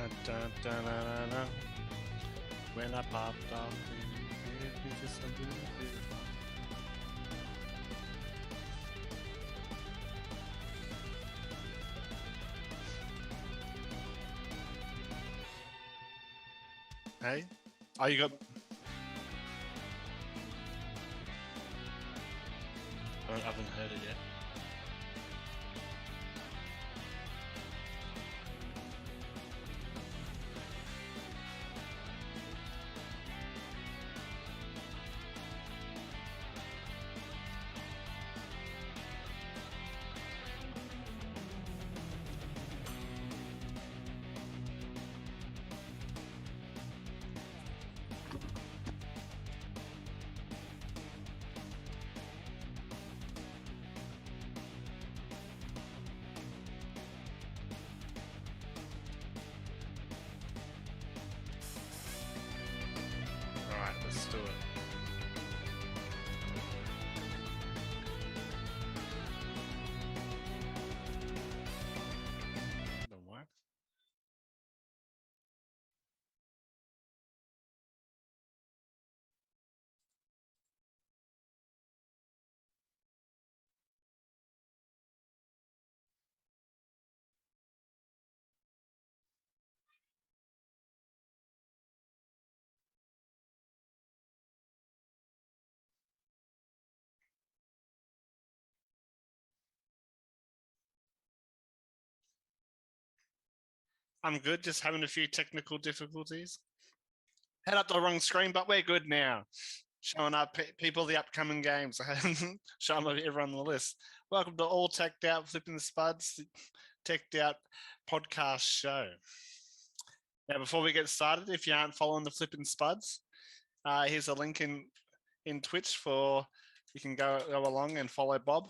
Dun, dun, dun, dun, dun, dun. When I popped off, it was just something beautiful. Hey? Oh, you got. I haven't heard it yet. Alright, let's do it. Don't work. I'm good, just having a few technical difficulties. Head up the wrong screen, but we're good now. Showing up people the upcoming games. Showing up everyone on the list. Welcome to All Teched Out, Flipping the Spuds, Teched Out podcast show. Now, before we get started, if you aren't following the Flipping Spuds, here's a link in Twitch for you can go along and follow Bob.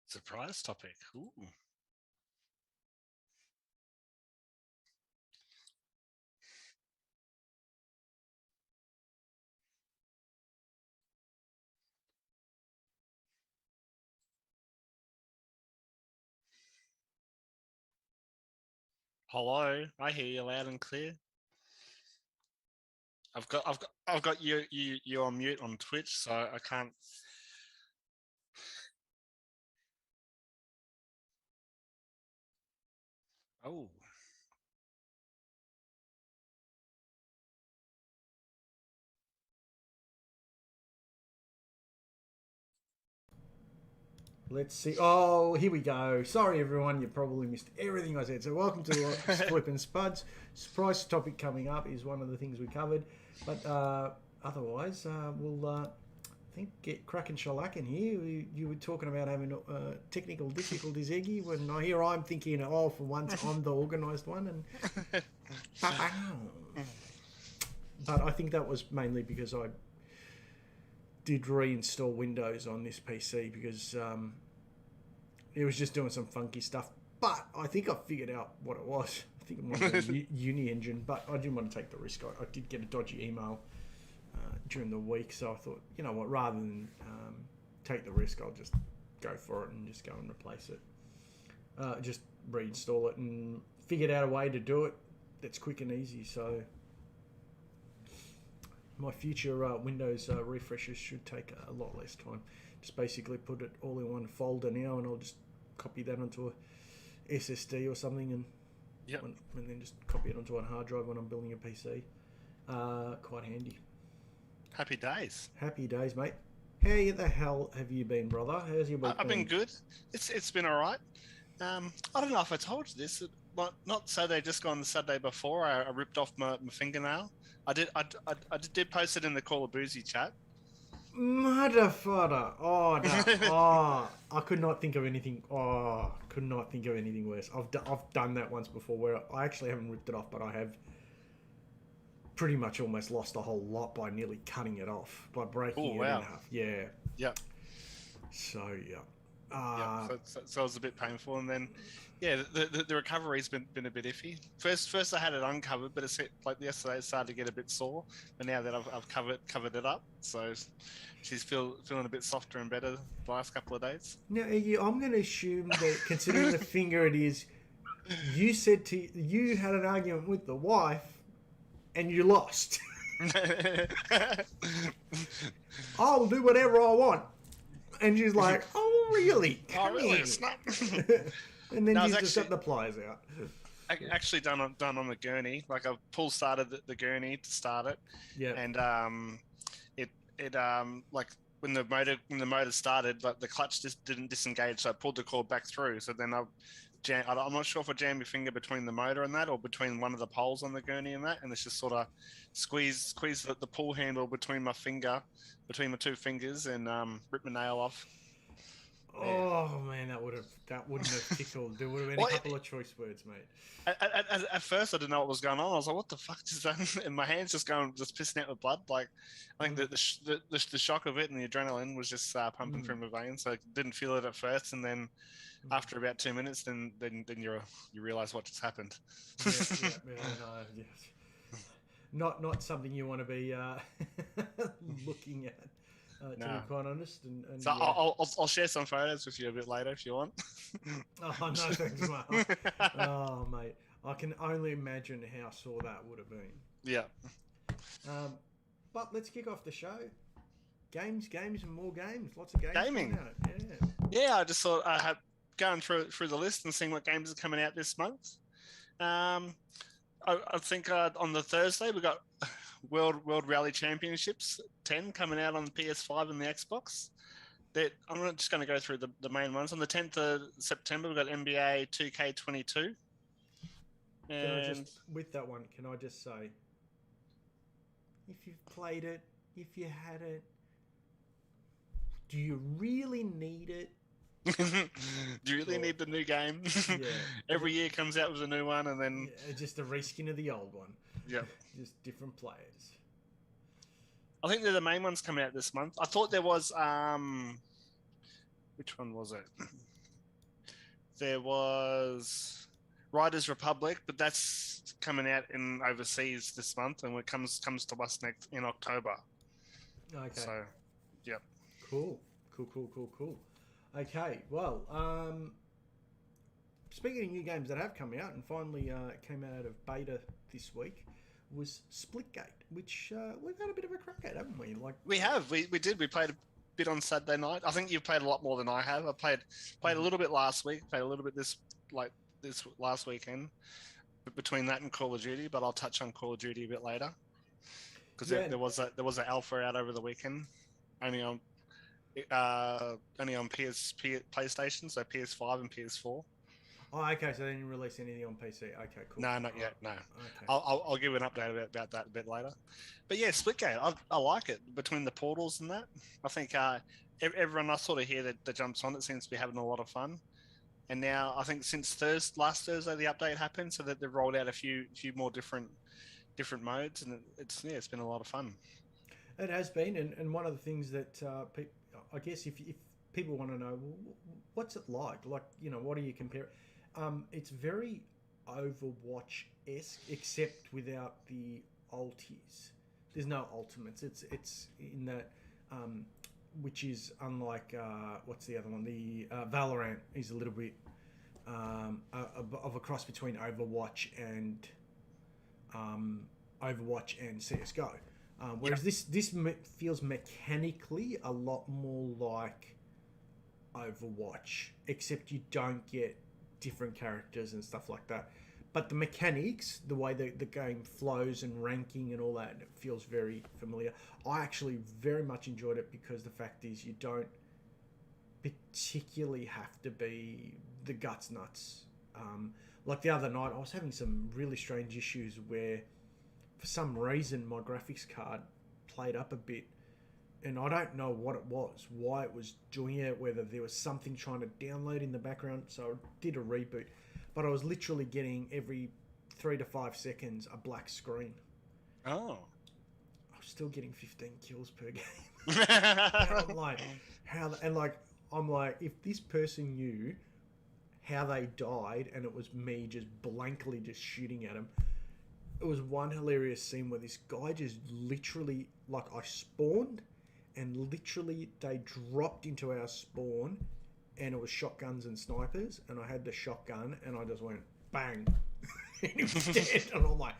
Surprise topic. Ooh. Hello, I hear you loud and clear. I've got you on mute on Twitch, so I can't. Oh. Let's see. Oh, here we go. Sorry, everyone. You probably missed everything I said. So welcome to Flippin' Spuds. Surprise topic coming up is one of the things we covered. But otherwise, we'll, I think, get cracking shellacking here. You were talking about having technical difficulties, Eggy. When here I'm thinking, oh, for once, I'm the organised one. And but I think that was mainly because I did reinstall Windows on this PC because it was just doing some funky stuff. But I think I figured out what it was. I think it might be Uni Engine, but I didn't want to take the risk. I did get a dodgy email during the week, so I thought, you know what, rather than take the risk, I'll just go for it and just go and replace it. Just reinstall it and figured out a way to do it that's quick and easy. So my future Windows refreshes should take a lot less time. Just basically put it all in one folder now, and I'll just copy that onto a SSD or something, and and then just copy it onto a hard drive when I'm building a PC. Quite handy. Happy days. Happy days, mate. How the hell have you been, brother? How's your week I've been good. It's been all right. I don't know if I told you this. Not Saturday, just gone the Saturday before. I ripped off my fingernail. I did post it in the Call of Boozy chat. Motherfucker! Oh, no. Oh, I could not think of anything. Oh, could not think of anything worse. I've done that once before, where I actually haven't ripped it off, but I have pretty much almost lost a whole lot by nearly cutting it off, by breaking it in half. Yeah. Yeah. So yeah. Yeah, so it was a bit painful, and then the recovery's been a bit iffy. First I had it uncovered, but it's like yesterday it started to get a bit sore. But now that I've covered it up, so she's feeling a bit softer and better the last couple of days. Now, I'm going to assume that considering the finger it is, you had an argument with the wife, and you lost. I'll do whatever I want, and she's like, "Oh, really? Come really? in." It's not. And then No, she's it's just got the pliers out. Actually done on the gurney. Like I started the gurney to start it, Yeah. and it like when the motor started, like the clutch just didn't disengage, so I pulled the cord back through. So then I'm not sure if I jammed my finger between the motor and that, or between one of the poles on the gurney and that, and it's just sort of squeeze the pull handle between my two fingers, and rip my nail off. Oh man, that wouldn't have tickled. There would have been a couple of choice words, mate. At first, I didn't know what was going on. I was like, "What the fuck is that?" And my hands just pissing out with blood. Like, I think the shock of it and the adrenaline was just pumping through my veins. So I didn't feel it at first, and then after about 2 minutes, then you realize what just happened. Not something you want to be looking at. To be quite honest, and so I'll share some photos with you a bit later if you want. Oh no, thanks, mate. Oh mate, I can only imagine how sore that would have been. Yeah. But let's kick off the show. Games, and more games. Lots of games. Gaming. Yeah, I just thought I had going through the list and seeing what games are coming out this month. I think on the Thursday we got World Rally Championships 10 coming out on the PS5 and the Xbox. I'm just going to go through the main ones. On the 10th of September, we've got NBA 2K22. With that one, can I just say, if you've played it, if you had it, do you really need it? Do you really need the new game? Yeah. Every year comes out with a new one, and then just a reskin of the old one. Yeah. Just different players. I think they're the main ones coming out this month. I thought there was which one was it? There was Riders Republic, but that's coming out in overseas this month, and it comes to us next in October. Okay. So, yeah. Cool. Okay, well, speaking of new games that have come out and finally came out of beta this week, was Splitgate, which we've had a bit of a crack at, haven't we? We have. We did. We played a bit on Saturday night. I think you've played a lot more than I have. I played a little bit last week. Played a little bit this last weekend. Between that and Call of Duty, but I'll touch on Call of Duty a bit later because there was an alpha out over the weekend, only on PlayStation, so PS5 and PS4. Oh, okay. So they didn't release anything on PC. Okay, cool. No, not yet. No. Okay. I'll give an update about that a bit later. But yeah, Splitgate, I like it. Between the portals and that, I think everyone I sort of hear that jumps on it seems to be having a lot of fun. And now I think since last Thursday the update happened, so that they've rolled out a few more different modes, and it's been a lot of fun. It has been, and one of the things that I guess if people want to know, what's it like, what do you compare? It's very Overwatch-esque, except without the ultis. There's no ultimates. It's in that, which is unlike what's the other one? The Valorant is a little bit of a cross between Overwatch and CS:GO. Whereas this feels mechanically a lot more like Overwatch, except you don't get different characters and stuff like that. But the mechanics, the way the game flows and ranking and all that, it feels very familiar. I actually very much enjoyed it because the fact is you don't particularly have to be the guts nuts. Like the other night, I was having some really strange issues where for some reason my graphics card played up a bit, and I don't know what it was, why it was doing it, whether there was something trying to download in the background, so I did a reboot. But I was literally getting every 3 to 5 seconds a black screen. Oh. I was still getting 15 kills per game. I'm like, I'm like, if this person knew how they died and it was me just blankly just shooting at them. It was one hilarious scene where this guy just literally, like, I spawned and literally they dropped into our spawn and it was shotguns and snipers and I had the shotgun and I just went bang and he was dead. And I'm like,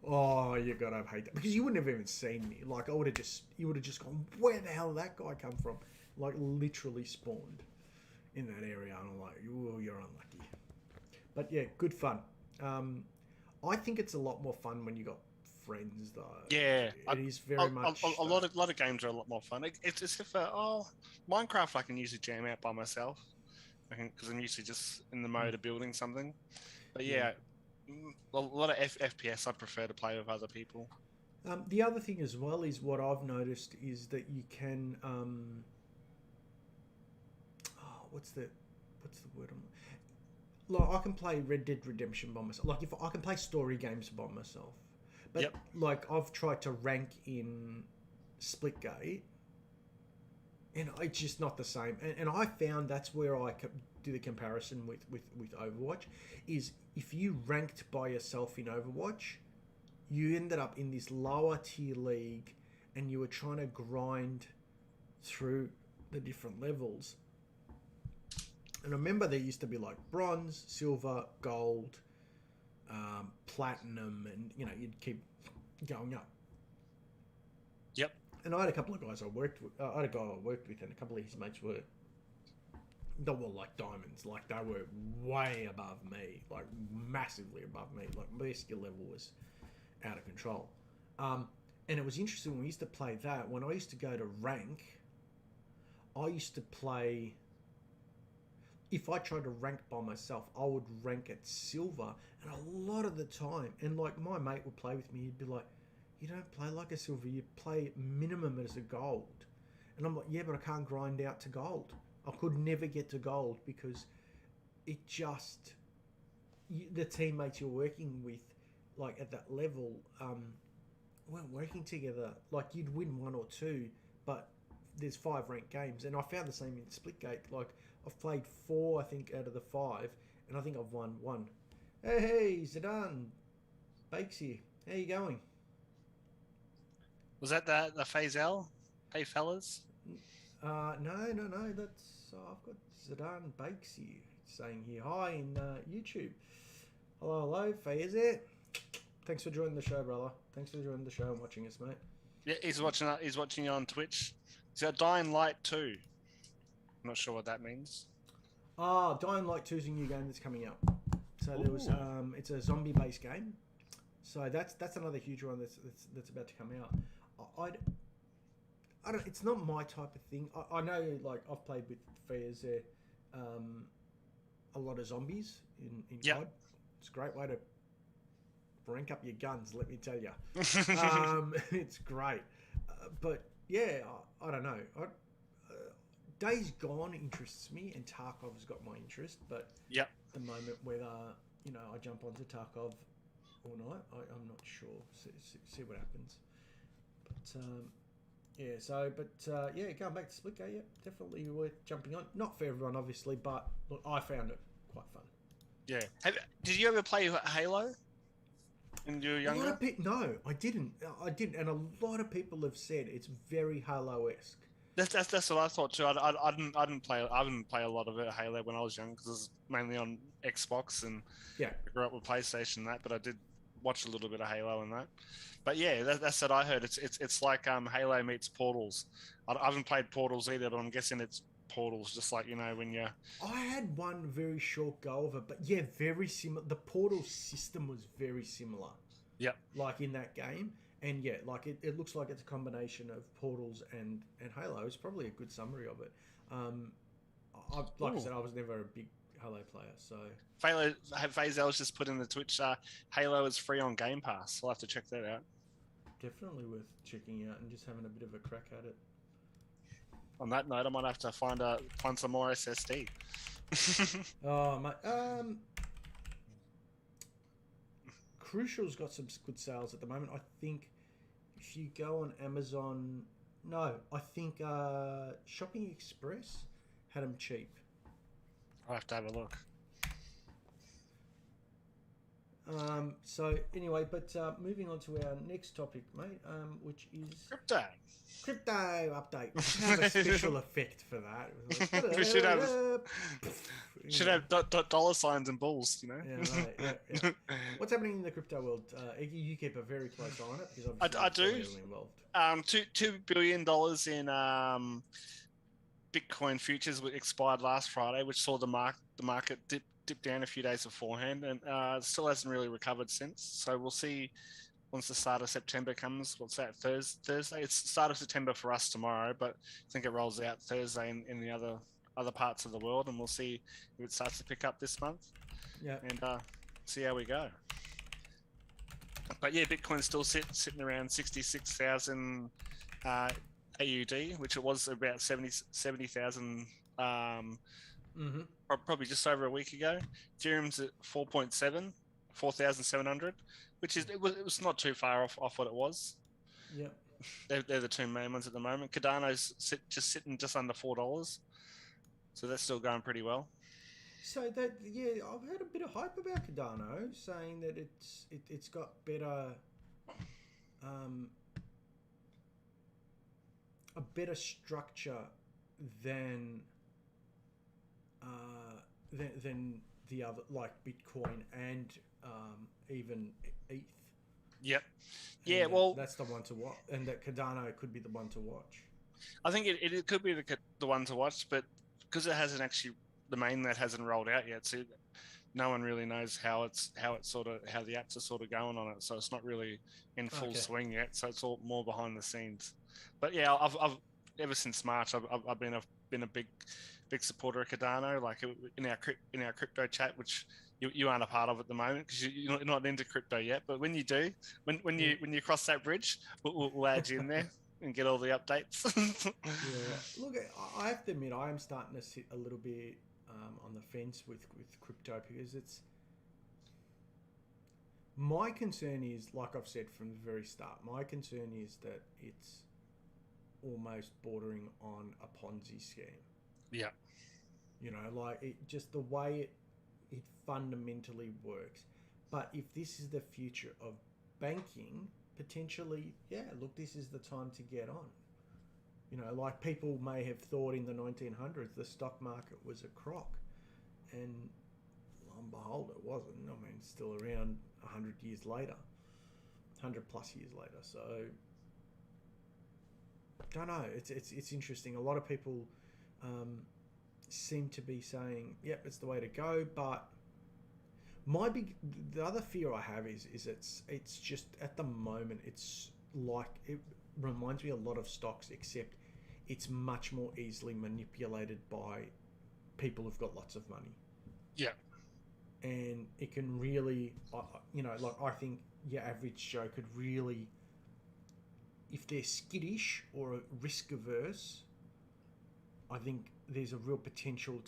oh, you gotta hate that, because you wouldn't have even seen me. Like, you would have just gone, where the hell did that guy come from? Like, literally spawned in that area, and I'm like, oh, you're unlucky. But yeah, good fun. I think it's a lot more fun when you got friends, though. Yeah, it is very much. A lot of games are a lot more fun. It's as if Minecraft I can usually jam out by myself, because I'm usually just in the mode of building something. But yeah, a lot of FPS I prefer to play with other people. The other thing as well is what I've noticed is that you can. What's the word? Like, I can play Red Dead Redemption by myself. Like, if I can play story games by myself, but like I've tried to rank in Splitgate, and it's just not the same. And I found that's where I do the comparison with Overwatch. Is if you ranked by yourself in Overwatch, you ended up in this lower tier league, and you were trying to grind through the different levels. And I remember there used to be like bronze, silver, gold, platinum, and you'd keep going up. Yep. And I had a couple of guys I worked with. I had a guy I worked with, and a couple of his mates were like diamonds. Like, they were way above me, like massively above me. Like, their skill level was out of control. And it was interesting when we used to play that. When I used to go to rank, I used to play. If I tried to rank by myself, I would rank at silver, and a lot of the time, and like my mate would play with me, he'd be like, "You don't play like a silver, you play minimum as a gold." And I'm like, "Yeah, but I can't grind out to gold. I could never get to gold because it just the teammates you're working with, like at that level, weren't working together. Like, you'd win one or two, but there's 5 ranked games, and I found the same in Splitgate. Like, I've played 4, I think, out of the 5, and I think I've won 1. Hey, Zidane, Bakes here. How you going? Was that the Fazel? Hey, fellas. No. That's I've got Zidane Bakes here saying here hi in YouTube. Hello, Fayez here. Thanks for joining the show, brother. Thanks for joining the show and watching us, mate. Yeah, he's watching. He's watching you on Twitch. He's got Dying Light 2. I'm not sure what that means. Dying Light 2 is a new game that's coming out. So there was it's a zombie-based game. So that's another huge one that's about to come out. I don't. It's not my type of thing. I know, like, I've played with Fairs there, a lot of zombies in COD. It's a great way to rank up your guns, let me tell you. It's great, but yeah, I don't know. Days Gone interests me, and Tarkov's got my interest, but at the moment, whether I jump onto Tarkov or not, I'm not sure. See what happens. But going back to Splitgate, definitely worth jumping on. Not for everyone, obviously, but look, I found it quite fun. Yeah. Did you ever play Halo when you were younger? No, I didn't. And a lot of people have said it's very Halo-esque. That's what I thought too. I didn't play a lot of it Halo when I was young, because it was mainly on Xbox, and I grew up with PlayStation and that. But I did watch a little bit of Halo and that. But yeah, that's what I heard. It's like Halo meets Portals. I haven't played Portals either, but I'm guessing it's Portals, just like when you're. I had one very short go of it, but yeah, very similar. The Portal system was very similar. Yep. Like in that game. And yeah, like it looks like it's a combination of Portals and Halo. It's probably a good summary of it. I said, I was never a big Halo player, so. Fazel's just put in the Twitch. Halo is free on Game Pass. I'll have to check that out. Definitely worth checking out and just having a bit of a crack at it. On that note, I might have to find some more SSD. Oh, mate. Crucial's got some good sales at the moment. I think if you go on Amazon, I think Shopping Express had them cheap. I'll have to have a look. So anyway, but moving on to our next topic, mate, which is Crypto update. We should have a special effect for that. We should have dollar signs and bulls, you know. Yeah, mate, yeah. What's happening in the crypto world? You keep a very close eye on it because obviously I do. Really involved. $2 billion in Bitcoin futures expired last Friday, which saw the market dip down a few days beforehand, and still hasn't really recovered since. So we'll see once the start of September comes. What's that? Thursday? It's the start of September for us tomorrow, but I think it rolls out Thursday in the other parts of the world, and we'll see if it starts to pick up this month. Yeah. And see how we go. But yeah, Bitcoin's still sitting around 66,000 AUD, which it was about 70,000 probably just over a week ago. Ethereum's at 4,700, which is it was not too far off what it was. Yeah, they're the two main ones at the moment. Cardano's sitting just under $4, so that's still going pretty well. So that I've heard a bit of hype about Cardano, saying that it's got better a better structure than the other, like Bitcoin and even ETH. Yep. And yeah, well, that's the one to watch, and that Cardano could be the one to watch. I think it could be the one to watch, but because it hasn't actually, the mainnet hasn't rolled out yet, so no one really knows how the apps are sort of going on it. So it's not really in full swing yet. So it's all more behind the scenes. But yeah, I've ever since March, I've been a big supporter of Cardano. Like in our crypto chat, which you aren't a part of at the moment because you're not into crypto yet. But when you do, when you cross that bridge, we'll add you in there and get all the updates. Yeah, look, I have to admit, I am starting to sit a little bit on the fence with crypto because it's. My concern is, like I've said from the very start, my concern is that it's almost bordering on a Ponzi scheme. Yeah. You know, like just the way it fundamentally works. But if this is the future of banking, potentially, look, this is the time to get on. You know, like people may have thought in the 1900s the stock market was a crock, and lo and behold, it wasn't. I mean, it's still around 100 years later, 100 plus years later. So, don't know. It's interesting. A lot of people seem to be saying, "Yep, it's the way to go." But the other fear I have is it's just at the moment it's like it reminds me a lot of stocks, except it's much more easily manipulated by people who've got lots of money. Yeah. And it can really, like I think your average Joe could really, if they're skittish or risk averse, I think there's a real potential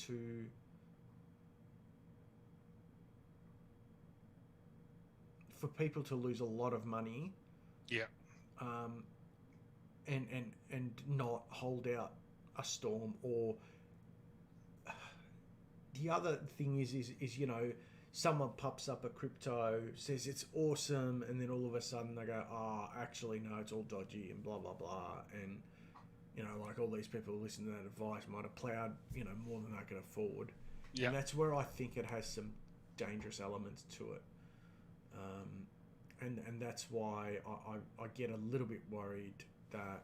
for people to lose a lot of money. Yeah. And not hold out a storm. Or the other thing is someone pops up a crypto, says it's awesome, and then all of a sudden they go, actually no, it's all dodgy and blah blah blah, and like all these people who listen to that advice might have plowed more than they could afford. Yeah. And that's where I think it has some dangerous elements to it. And that's why I get a little bit worried that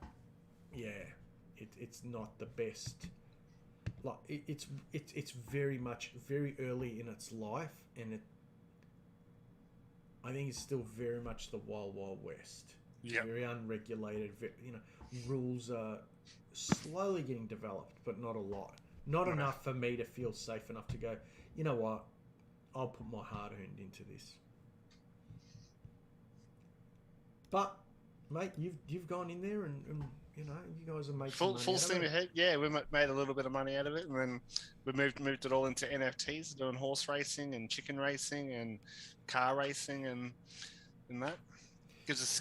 it's not the best. Like it's very early in its life, and I think it's still very much the wild west. Yeah. Very unregulated. Rules are slowly getting developed, but not a lot. Not enough for me to feel safe enough to go, you know what, I'll put my hard-earned into this. But, mate, you've gone in there and you guys have made full steam ahead. Yeah, we made a little bit of money out of it, and then we moved it all into NFTs, doing horse racing and chicken racing and car racing and that. Gives us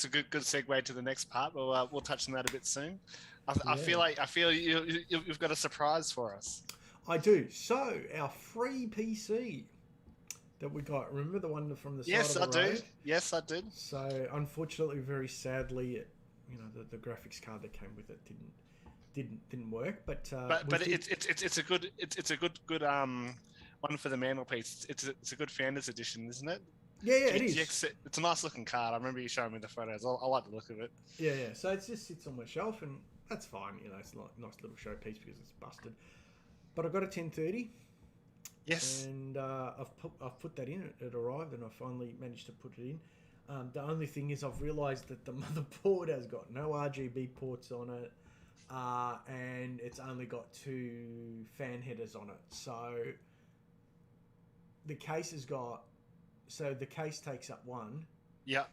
a good segue to the next part. We'll touch on that a bit soon. I feel you've got a surprise for us. I do. So our free PC that we got. Remember the one from the side Yes, of the road? I do. Yes, I did. So unfortunately, very sadly, the graphics card that came with it didn't work. But it's a good one for the mantelpiece. It's a good Founders Edition, isn't it? Yeah, it is. It's a nice looking card. I remember you showing me the photos. I like the look of it. Yeah. So it just sits on my shelf, and that's fine. It's not a nice little showpiece because it's busted. But I got a 1030. Yes. And I've put that in. It arrived, and I finally managed to put it in. The only thing is, I've realised that the motherboard has got no RGB ports on it, and it's only got 2 fan headers on it. So the case has got. So the case takes up one. Yeah.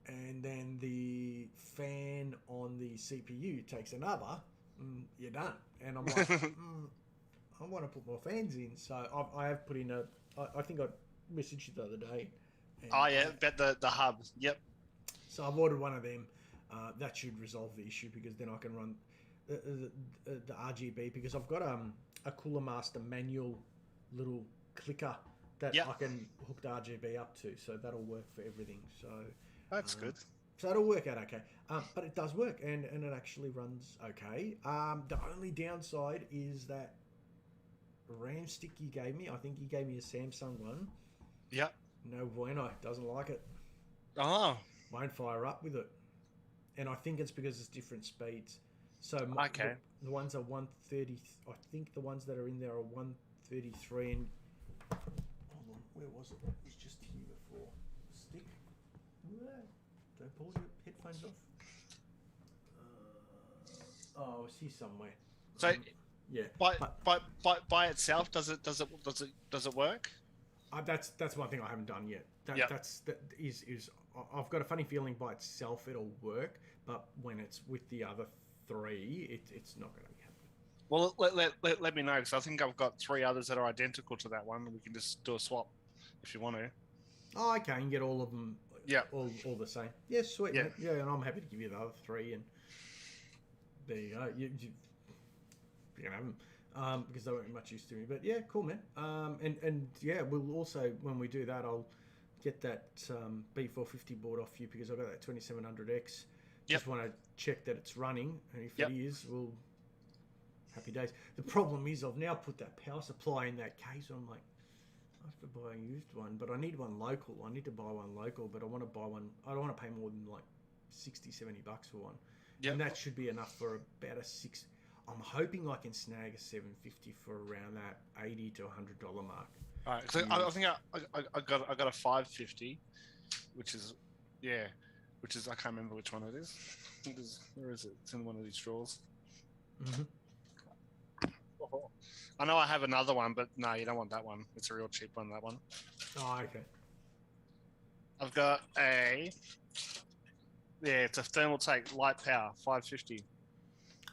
And then the fan on the CPU takes another. You're done. And I'm like, I want to put more fans in. So I have put in I think I messaged you the other day. Bet the hub. Yep. So I've ordered one of them. That should resolve the issue because then I can run the RGB because I've got a Cooler Master manual little clicker that I can hook the RGB up to, so that'll work for everything. So that's good. So it'll work out okay. But it does work, and it actually runs okay. The only downside is that RAM stick he gave me. I think he gave me a Samsung one. Yep. No bueno. Doesn't like it. Oh. Won't fire up with it. And I think it's because it's different speeds. So okay. The ones are 130. I think the ones that are in there are 133 and. Hold on, where was it? It was just here before. Stick. Don't pull your headphones off. Oh, it's here somewhere. So, yeah. By itself, does it work? That's one thing I haven't done yet. I've got a funny feeling by itself it'll work, but when it's with the other 3, it's not going to be happening. Well, let me know because I think I've got 3 others that are identical to that one. We can just do a swap if you want to. Oh, okay, and get all of them. Yeah, all the same. Yeah, sweet. Yeah, mate. Yeah, and I'm happy to give you the other 3, and there you go. You can have them. Because they weren't much use to me, but yeah, cool, man. And yeah, we'll also when we do that, I'll get that B450 board off you because I've got that 2700X. Just want to check that it's running, and if it is, well, happy days. The problem is I've now put that power supply in that case. So I'm like, I have to buy a used one, but I need one local. I need to buy one local, but I want to buy one. I don't want to pay more than like $60-$70 for one, and that should be enough for about a 6. I'm hoping I can snag a 750 for around that $80 to $100 mark. All right, so I think I got a 550, which is I can't remember which one it is. Where is it? It's in one of these drawers. Mm-hmm. I know I have another one, but no, you don't want that one. It's a real cheap one. That one. Oh, okay. I've got it's a Thermaltake light power 550.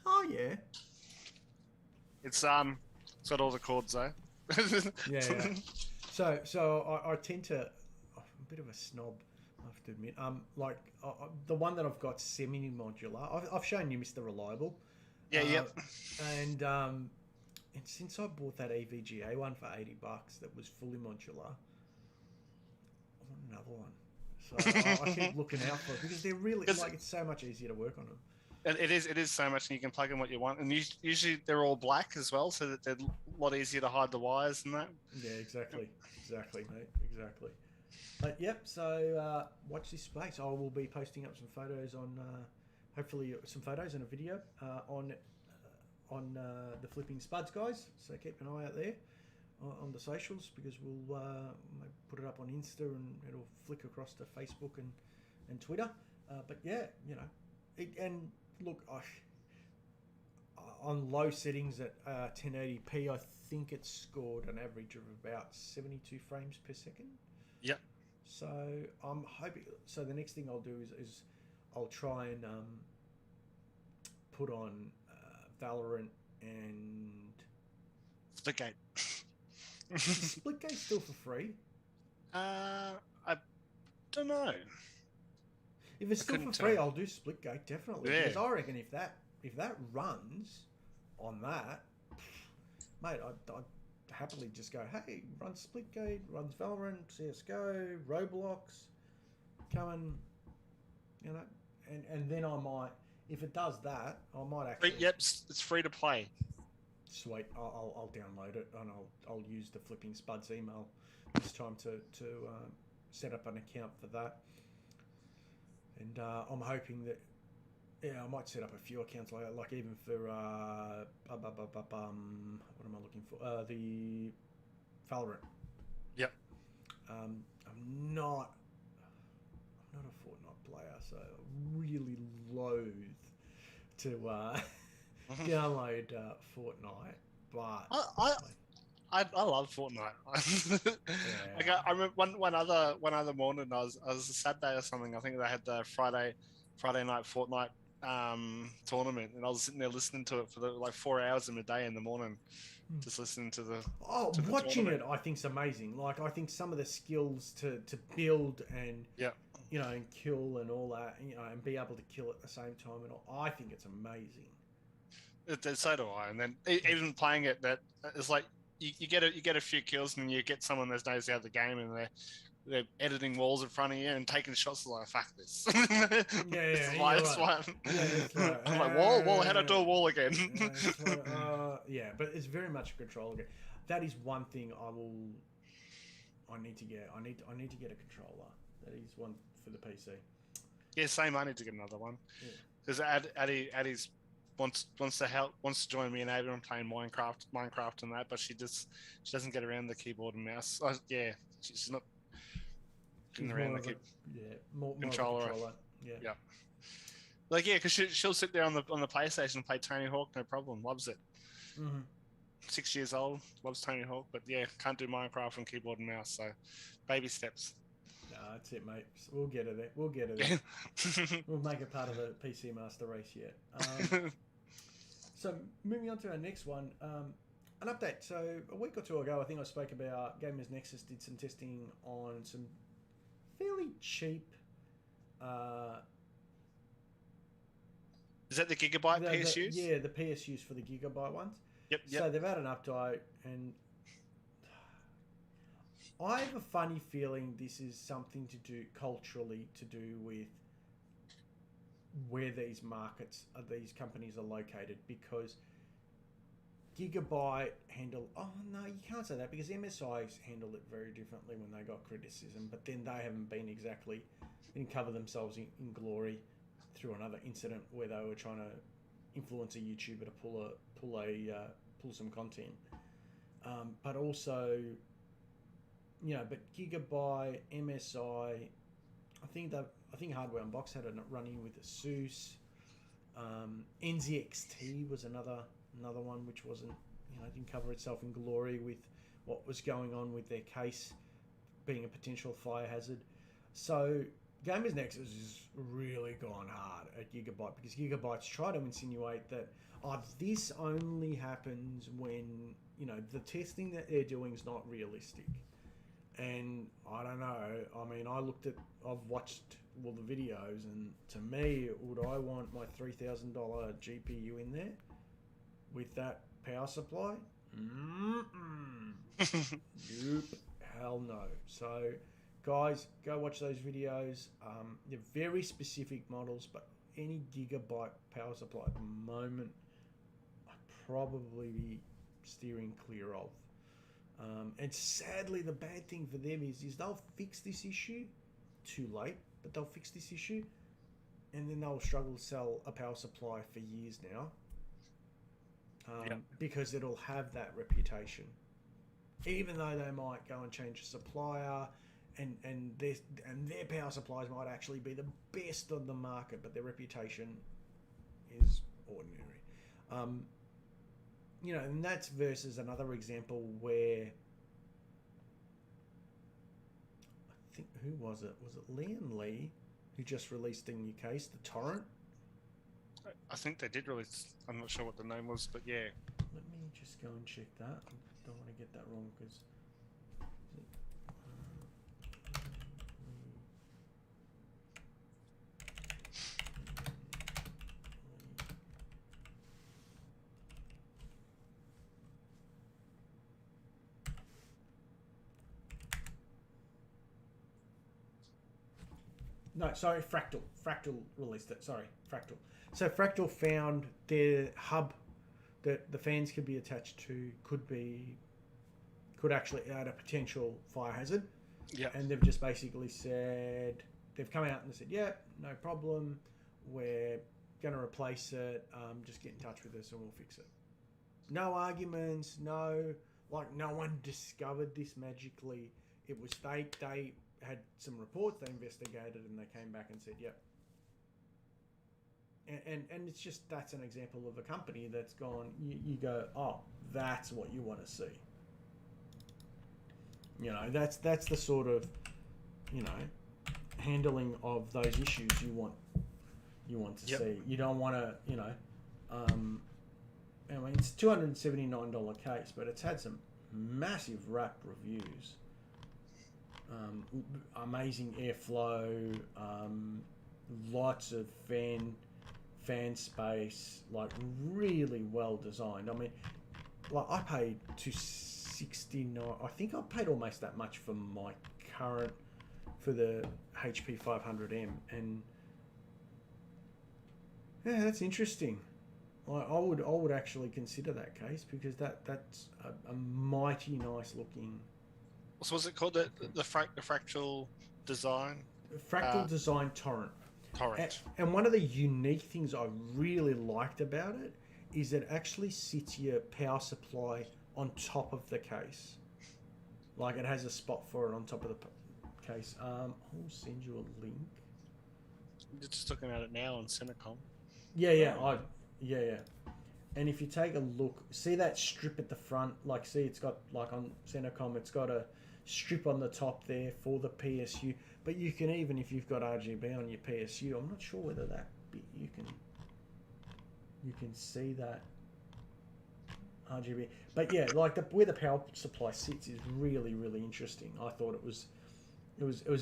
Oh yeah. It's got all the cords though. yeah. So I tend to. I'm a bit of a snob, I have to admit. The one that I've got semi-modular. I've shown you Mr. Reliable. Yeah. Yep. And since I bought that EVGA one for $80 that was fully modular, I want another one. So I keep looking out for it because they're really it's so much easier to work on them. It is so much, and you can plug in what you want. And usually they're all black as well, so that they're a lot easier to hide the wires and that. Yeah, exactly, mate, exactly. But yep. So watch this space. I will be posting up some photos on, hopefully some photos and a video on the Flipping Spuds guys. So keep an eye out there on the socials because we'll put it up on Insta and it'll flick across to Facebook and Twitter. But yeah, and look, on low settings at 1080p, I think it's scored an average of about 72 frames per second. Yep. So I'm hoping. So the next thing I'll do is I'll try and put on Valorant and Splitgate. Is Splitgate still for free? I don't know. If it's still for free, I'll do Splitgate definitely. Yeah. Because I reckon if that if that runs on that, mate, I'd happily just go, hey, runs Splitgate, runs Valorant, CSGO, Roblox, come and, you know, and then I might, if it does that, I might actually. Yep, it's free to play. Sweet, I'll download it and I'll use the Flipping Spuds email this time to set up an account for that. And I'm hoping that, yeah, I might set up a few accounts like even for what am I looking for? The Valorant. Yep. I'm not a Fortnite player, so I'm really loath to download Fortnite. But I love Fortnite. Like I remember one other morning, I was a Saturday or something. I think they had the Friday night Fortnite tournament, and I was sitting there listening to it for like 4 hours in the day in the morning, just listening to the. Watching it, I think's amazing. Like I think some of the skills to build and you know, and kill and all that, you know, and be able to kill at the same time, and all, I think it's amazing. So do I. And then even playing it, that it's like you get a few kills, and you get someone that knows how the game, and they're editing walls in front of you and taking shots like, fuck this. Yeah, I'm like, wall, how to do a wall again? Yeah, but it's very much a controller game. That is one thing I need to get. I need to get a controller. That is one for the PC. Yeah, same. I need to get another one because Addie's wants to join me and Adrian playing Minecraft and that, but she doesn't get around the keyboard and mouse. She's not getting around the controller. Yeah. Like because she'll sit there on the PlayStation and play Tony Hawk, no problem. Loves it. 6 years old, loves Tony Hawk, but yeah, can't do Minecraft on keyboard and mouse. So, baby steps. No, that's it, mate. We'll get it there. We'll get it there. We'll make it part of the PC Master Race yet. So, moving on to our next one, an update. So, a week or two ago, I think I spoke about Gamers Nexus did some testing on some fairly cheap. Is that the Gigabyte PSUs? Yeah, the PSUs for the Gigabyte ones. Yep. So they've had an update, and I have a funny feeling this is something to do culturally to do with where these companies are located, because Gigabyte you can't say that, because MSI handled it very differently when they got criticism, but then they haven't didn't cover themselves in glory through another incident where they were trying to influence a YouTuber to pull some content, but also, you know, but Gigabyte, MSI, I think Hardware Unboxed had a run-in with ASUS. NZXT was another one which wasn't, you know, didn't cover itself in glory with what was going on with their case being a potential fire hazard. So Gamers Nexus has really gone hard at Gigabyte, because Gigabyte's try to insinuate that this only happens when, you know, the testing that they're doing is not realistic. And I don't know. I mean, I've watched all the videos, and to me, would I want my $3,000 GPU in there with that power supply? Nope. Hell no. So, guys, go watch those videos. They're very specific models, but any Gigabyte power supply at the moment, I'd probably be steering clear of. And sadly, the bad thing for them is they'll fix this issue too late, but they'll fix this issue, and then they'll struggle to sell a power supply for years now, because it'll have that reputation. Even though they might go and change a supplier, and their power supplies might actually be the best on the market, but their reputation is ordinary. You know, and that's versus another example where I think, who was it? Was it Lian Li who just released a new case, the Torrent? I think they did release. I'm not sure what the name was, but yeah. Let me just go and check that. I don't want to get that wrong, because No, sorry, Fractal. Fractal released it. Sorry, Fractal. So Fractal found their hub that the fans could be attached to could actually add a potential fire hazard. Yeah. And they've just basically said, they've come out and said, yeah, no problem. We're going to replace it. Just get in touch with us and we'll fix it. No arguments, no one discovered this magically. It was, they had some reports, they investigated, and they came back and said, yep. And it's just, that's an example of a company that's gone, you go, oh, that's what you want to see. You know, that's the sort of, you know, handling of those issues you want to see. You don't want to, you know, I mean, it's $279 case, but it's had some massive wrapped reviews. Amazing airflow, lots of fan space, like really well designed. I mean, like I paid $269. I think I paid almost that much for my current, for the HP 500M, and yeah, that's interesting. I would actually consider that case, because that's a mighty nice looking. So what's it called? The fractal design? Fractal design torrent. Torrent. And one of the unique things I really liked about it is it actually sits your power supply on top of the case. Like, it has a spot for it on top of the case. I'll send you a link. You're just looking at it now on Centacom. Yeah. And if you take a look, see that strip at the front? Like, see, it's got, like on Centacom, it's got a strip on the top there for the PSU. But you can, even if you've got RGB on your PSU, I'm not sure whether that bit you can see that RGB. But yeah, like where the power supply sits is really, really interesting. I thought it was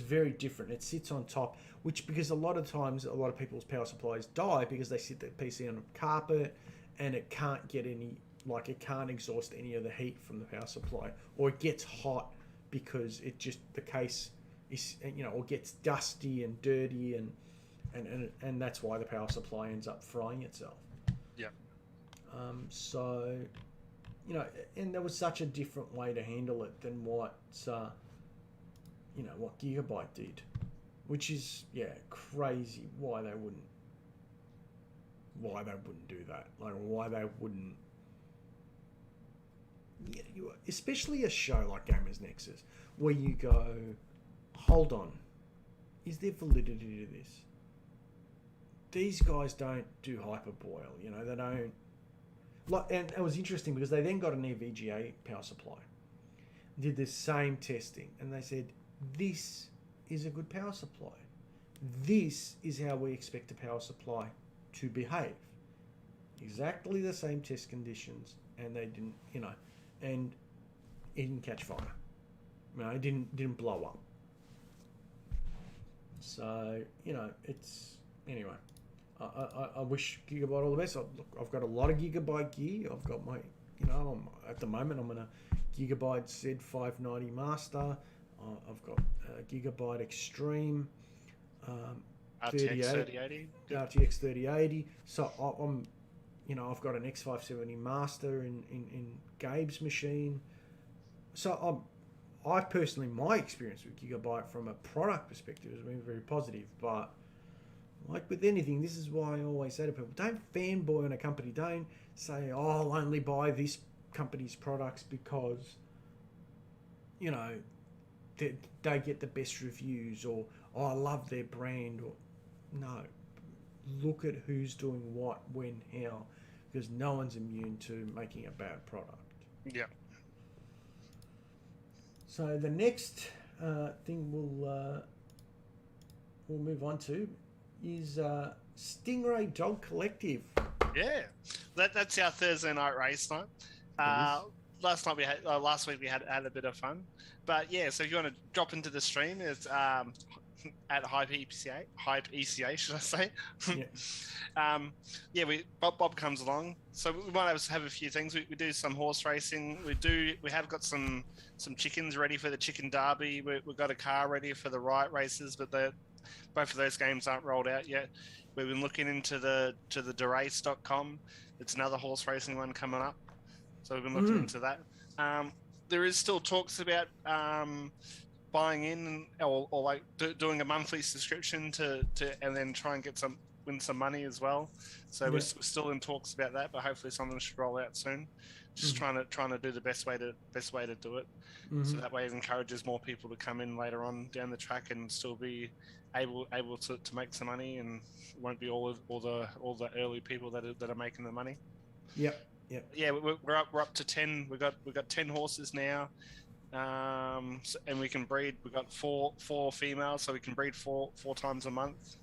very different. It sits on top, which, because a lot of times a lot of people's power supplies die because they sit their PC on a carpet and it can't get any, like it can't exhaust any of the heat from the power supply, or it gets hot because it just, the case is, you know, or gets dusty and dirty, and that's why the power supply ends up frying itself. Yeah. So, you know, and there was such a different way to handle it than what you know, what Gigabyte did, which is, yeah, crazy why they wouldn't do that. Like, why they wouldn't, yeah, especially a show like Gamers Nexus, where you go, hold on, is there validity to this? These guys don't do hyperboil, you know, they don't. Like, and it was interesting because they then got an EVGA power supply, did the same testing, and they said, this is a good power supply. This is how we expect a power supply to behave. Exactly the same test conditions, and they didn't, you know, and it didn't catch fire. You know, it didn't blow up. So, you know, it's, anyway. I wish Gigabyte all the best. I've got a lot of Gigabyte gear. I've got my, you know, at the moment I'm on a Gigabyte Z590 Master. I've got Gigabyte Extreme, RTX 3080. RTX 3080. So I'm, you know, I've got an X570 Master in Gabe's machine. So I personally, my experience with Gigabyte from a product perspective has been very positive. But like with anything, this is why I always say to people, don't fanboy on a company. Don't say, oh, I'll only buy this company's products because, you know, they get the best reviews, or, oh, I love their brand. Or, no, look at who's doing what, when, how, because no one's immune to making a bad product. Yeah. So the next thing we'll move on to is Stingray Dog Collective. Yeah, that's our Thursday night race night. Last week we had a bit of fun, but yeah. So if you want to drop into the stream, it's at Hype ECA, should I say? Yeah. Bob comes along, so we might have a few things. We do some horse racing. We have got some chickens ready for the chicken derby. We've got a car ready for the riot races, but Both of those games aren't rolled out yet. We've been looking into the derace.com. It's another horse racing one coming up, so we've been looking into that. There is still talks about buying in or like doing a monthly subscription to and then try and win some money as well. So we're still in talks about that, but hopefully something should roll out soon. Just trying to do the best way to do it, so that way it encourages more people to come in later on down the track and still be able to make some money, and won't be all the early people that are making the money. Yep. Yeah, we're up to 10. We've got 10 horses now, and we can breed. We've got four females, so we can breed four times a month.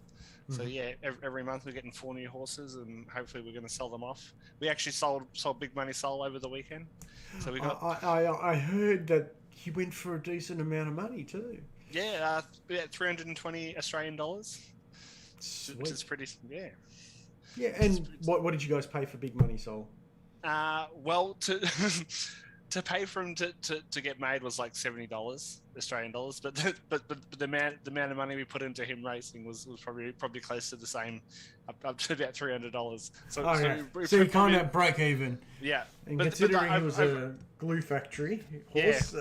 So yeah, every month we're getting 4 new horses, and hopefully we're going to sell them off. We actually sold Big Money Soul over the weekend. So we got. I heard that he went for a decent amount of money too. Yeah, about 320 Australian dollars. Sweet. Which is pretty. Yeah. Yeah, and what did you guys pay for Big Money Soul? Well, to pay for him to get made was like $70 Australian dollars, but the amount of money we put into him racing was probably close to the same, up to about $300. So you kind of broke even. Yeah, and considering he was a glue factory horse,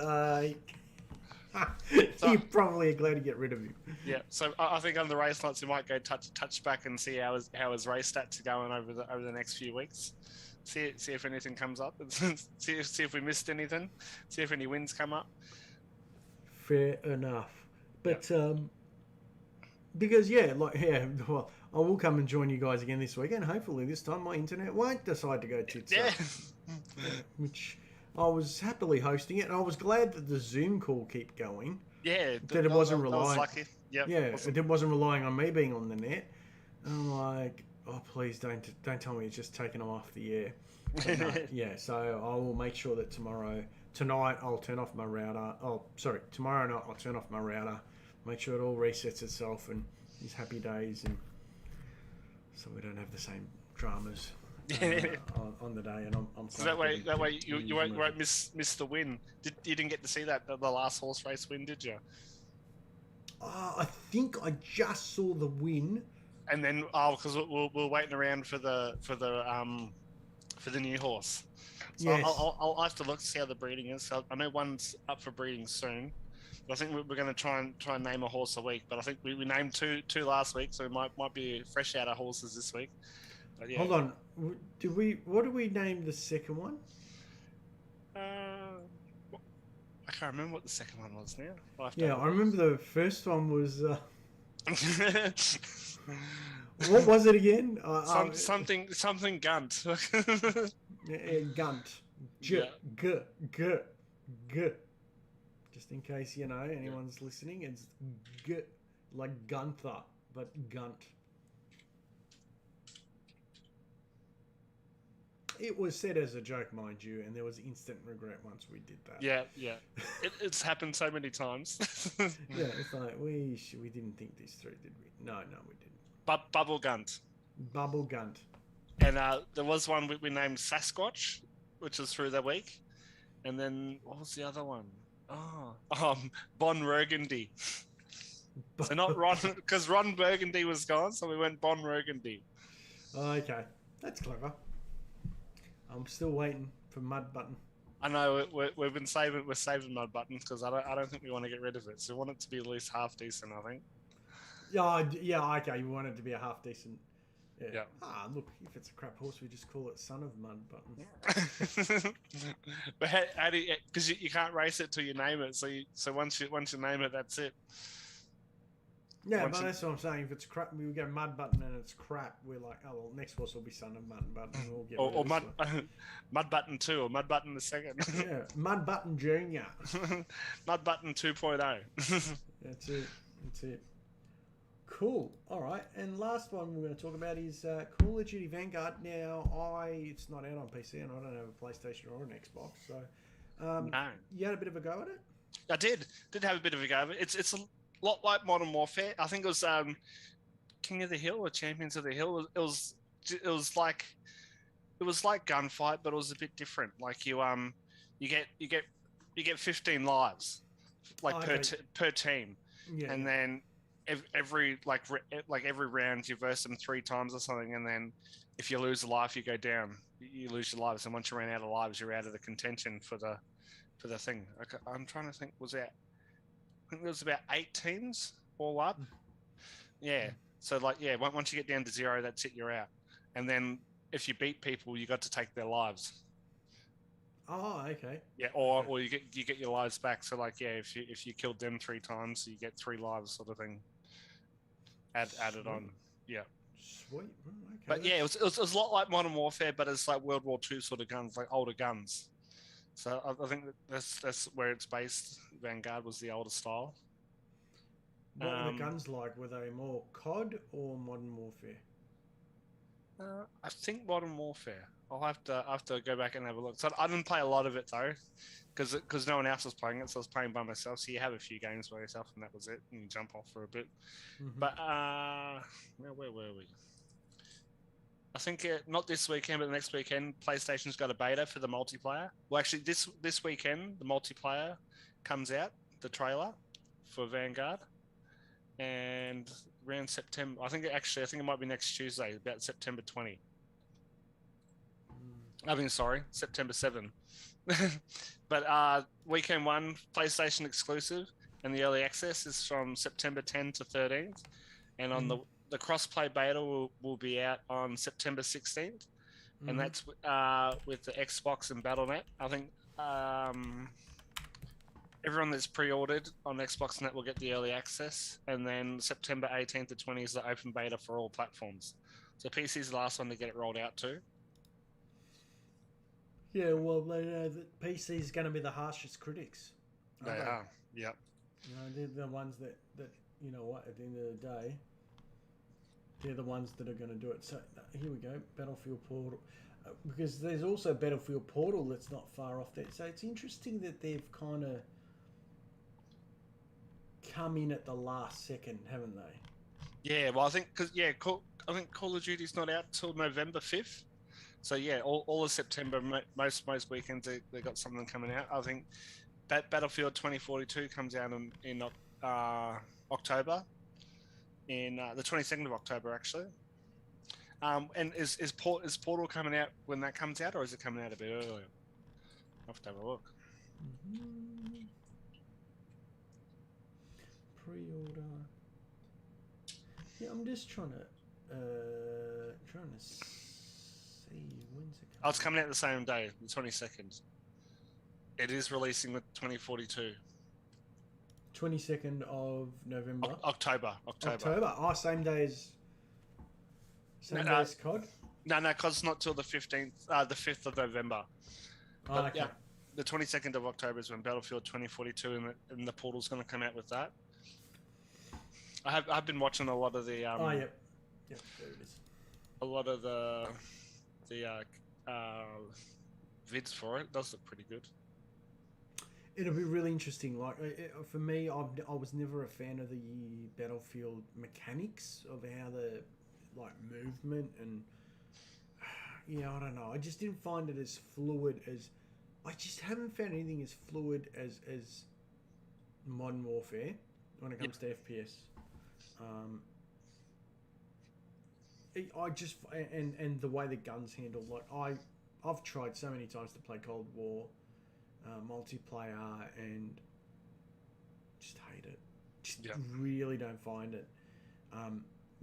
you're probably glad to get rid of him. Yeah, so I think on the race nights we might go touch back and see how his race stats are going over the next few weeks. See if anything comes up. see if we missed anything. See if any wins come up. Fair enough. But because well, I will come and join you guys again this weekend. Hopefully this time my internet won't decide to go tits up. Which I was happily hosting it, and I was glad that the Zoom call kept going. Yeah, that it wasn't relying. I was lucky. Yep, yeah, awesome. It wasn't relying on me being on the net. I'm like, oh please don't tell me it's just taken off the air. Yeah, so I will make sure that tonight I'll turn off my router. Tomorrow night I'll turn off my router, make sure it all resets itself, and these happy days, and so we don't have the same dramas on the day. And I'm so that way you won't miss the win. You didn't get to see the last horse race win, did you? I think I just saw the win. And then because we're waiting around for the new horse. So yes. I'll have to look to see how the breeding is. So I know one's up for breeding soon. But I think we're going to try and name a horse a week. But I think we named two last week, so we might be fresh out of horses this week. But yeah. Hold on, what did we name the second one? I can't remember what the second one was now. I remember the first one was. What was it again? Something Gunt. Gunt. G. Just in case anyone's listening, it's G, like Gunther, but Gunt. It was said as a joke, mind you, and there was instant regret once we did that. Yeah. It's happened so many times. Yeah, it's like we didn't think this through, did we? No, we didn't. Bubble Gunt. Bubble Gunt. And there was one we named Sasquatch, which was through the week. And then what was the other one? Bon Burgundy. So not Ron, because Ron Burgundy was gone, so we went Bon Burgundy. Okay, that's clever. I'm still waiting for Mud Button. I know we've been saving Mud Button because I don't think we want to get rid of it. So we want it to be at least half decent, I think. Yeah. Okay, you want it to be a half decent. Yeah. Look, if it's a crap horse, we just call it Son of Mud Button. But how do you? Because you can't race it till you name it. So once you name it, that's it. Yeah, but that's what I'm saying. If it's crap, we go Mud Button and it's crap. We're like, oh well, next horse will be Son of Mud Button. We'll get or Mud Button 2 or Mud Button the second. Yeah, Mud Button Junior. Mud Button 2.0. That's it. Cool. All right. And last one we're going to talk about is Call of Duty Vanguard. Now, it's not out on PC, and I don't have a PlayStation or an Xbox. So, no. You had a bit of a go at it? I did have a bit of a go at it. It's a lot like Modern Warfare. I think it was King of the Hill or Champions of the Hill. It was like Gunfight, but it was a bit different. Like you get 15 lives, like per team, yeah. And then every like every round you verse them 3 times or something, and then if you lose a life, you go down. You lose your lives, and once you run out of lives, you're out of the contention for the thing. Okay, I'm trying to think. I think there was about 8 teams all up. Yeah. So like once you get down to 0, that's it. You're out. And then if you beat people, you got to take their lives. Oh, okay. Yeah, or you get your lives back. So like if you killed them 3 times, you get 3 lives, sort of thing. Added on. Yeah. Sweet. Okay. But yeah, it was a lot like Modern Warfare, but it's like World War II sort of guns, like older guns. So I think that's where it's based. Vanguard was the older style. What were the guns like? Were they more COD or Modern Warfare? I think Modern Warfare. I'll have to go back and have a look. So I didn't play a lot of it though, because no one else was playing it, so I was playing by myself. So you have a few games by yourself, and that was it. And you jump off for a bit. Mm-hmm. But where were we? I think not this weekend, but the next weekend, PlayStation's got a beta for the multiplayer. Well, actually, this weekend, the multiplayer comes out, the trailer for Vanguard, and around September. I think it might be next Tuesday, about September 20. I mean, sorry, September 7. But weekend 1, PlayStation exclusive, and the early access is from September 10 to 13th, and on the crossplay beta will be out on September 16th, and that's with the Xbox and Battle.net. I think everyone that's pre-ordered on Xbox Net will get the early access, and then September 18th to 20 is the open beta for all platforms. So PC is the last one to get it rolled out too. Yeah, well, they know that PC is going to be the harshest critics. They are, yep. You know, they're the ones that you know what, at the end of the day, they're the ones that are going to do it. So here we go, Battlefield Portal. Because there's also Battlefield Portal that's not far off there. So it's interesting that they've kind of come in at the last second, haven't they? Yeah, well, I think I think Call of Duty's not out till November 5th. So yeah, all of September, most weekends they got something coming out. I think Battlefield 2042 comes out in October, in the 22nd of October actually. And is Portal coming out when that comes out, or is it coming out a bit earlier? I'll have to have a look. Pre-order. Yeah, I'm just trying to see when's it coming. Oh, it's coming out the same day, the 22nd. It is releasing with 2042. 22nd of November. October. Oh, same day as. Same day as COD. No, COD's not till the 15th, the 5th of November. Oh, okay. Yeah, the 22nd of October is when Battlefield 2042 and the Portal's going to come out with that. I've been watching a lot of the. Yep, there it is. A lot of the vids for it. It does look pretty good. It'll be really interesting. Like for me, I was never a fan of the Battlefield mechanics of how the movement and I don't know. I just didn't find it as fluid as. I just haven't found anything as fluid as Modern Warfare when it comes to FPS. I just and the way the guns handle. Like I've tried so many times to play Cold War multiplayer and just hate it. Just really don't find it.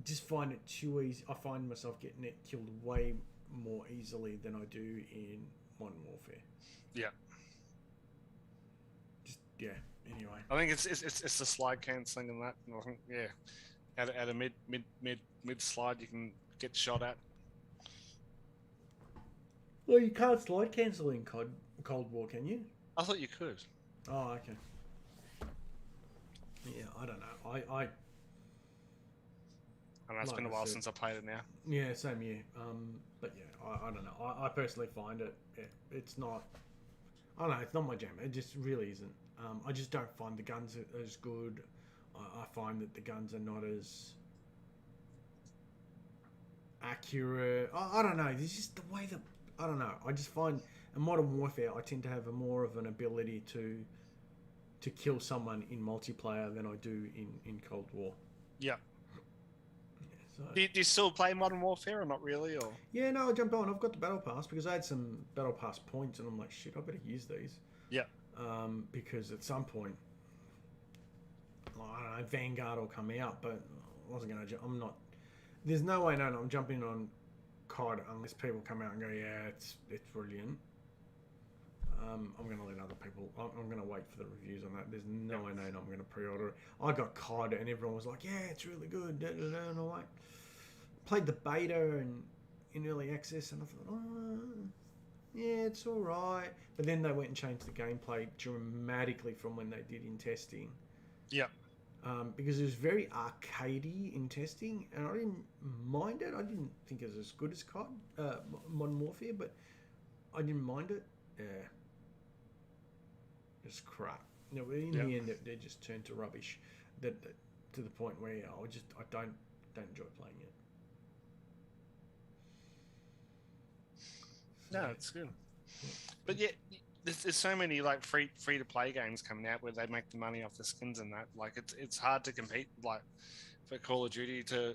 Just find it too easy. I find myself getting it killed way more easily than I do in Modern Warfare. Yeah. Anyway, I think it's the slide cancelling and that. And I think at a mid slide you can get shot at. Well, you can't slide cancel in Cold War, can you? I thought you could. Oh, okay. Yeah, I don't know. I know it's been a while since I played it now. Yeah, same year. But yeah, I don't know. I personally find it's not. I don't know. It's not my jam. It just really isn't. I just don't find the guns as good. I find that the guns are not as accurate. I don't know. It's just the way that I don't know. I just find in Modern Warfare, I tend to have more of an ability to kill someone in multiplayer than I do in Cold War. Yeah. So, Do you still play Modern Warfare or not really? Or yeah, no, I jumped on. I've got the battle pass because I had some battle pass points, and I'm like, shit, I better use these. yeah, Because at some point, I don't know, Vanguard will come out, but I wasn't gonna. I'm not. There's no way, no, I'm jumping on COD unless people come out and go, yeah, it's brilliant. I'm going to let other people. I'm going to wait for the reviews on that. There's no way, no, I'm going to pre-order it. I got COD and everyone was like, yeah, it's really good. Da, da, da, and I'm like, played the beta and in early access, and I thought, oh, yeah, it's all right. But then they went and changed the gameplay dramatically from when they did in testing. yeah. Because it was very arcadey in testing, and I didn't mind it. I didn't think it was as good as COD, Modern Warfare, but I didn't mind it. Yeah. It's crap. You know, in the end, they just turned to rubbish. That to the point where I don't enjoy playing it. No, it's good. But yeah, there's so many like free to play games coming out where they make the money off the skins and that. Like it's hard to compete. Like for Call of Duty to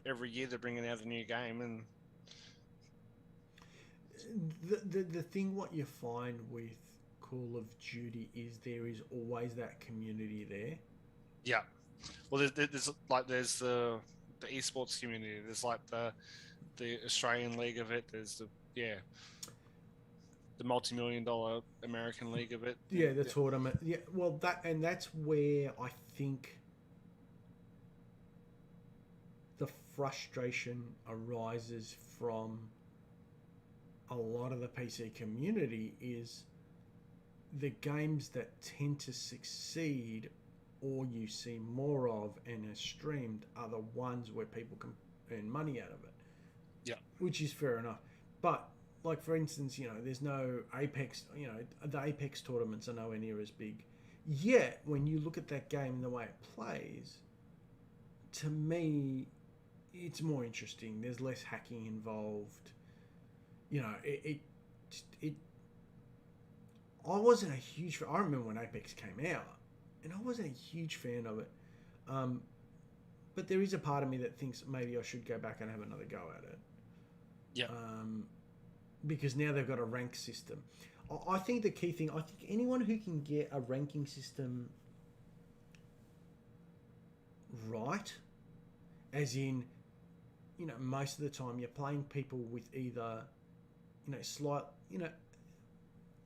every year they're bringing out a new game, and the thing what you find with Call of Duty is there is always that community there. yeah. Well, there's the esports community. There's like the Australian league of it. There's the multi-million-dollar American league of it. Yeah, the tournament. Yeah, well, that's where I think the frustration arises from a lot of the PC community is the games that tend to succeed or you see more of and are streamed are the ones where people can earn money out of it. Yeah. Which is fair enough. But, like, for instance, there's no Apex, the Apex tournaments are nowhere near as big. Yet, when you look at that game and the way it plays, to me, it's more interesting. There's less hacking involved. I wasn't a huge fan. I remember when Apex came out, and I wasn't a huge fan of it. But there is a part of me that thinks maybe I should go back and have another go at it. Yeah. Because now they've got a rank system. I think the key thing, I think anyone who can get a ranking system right, as in, most of the time you're playing people with either,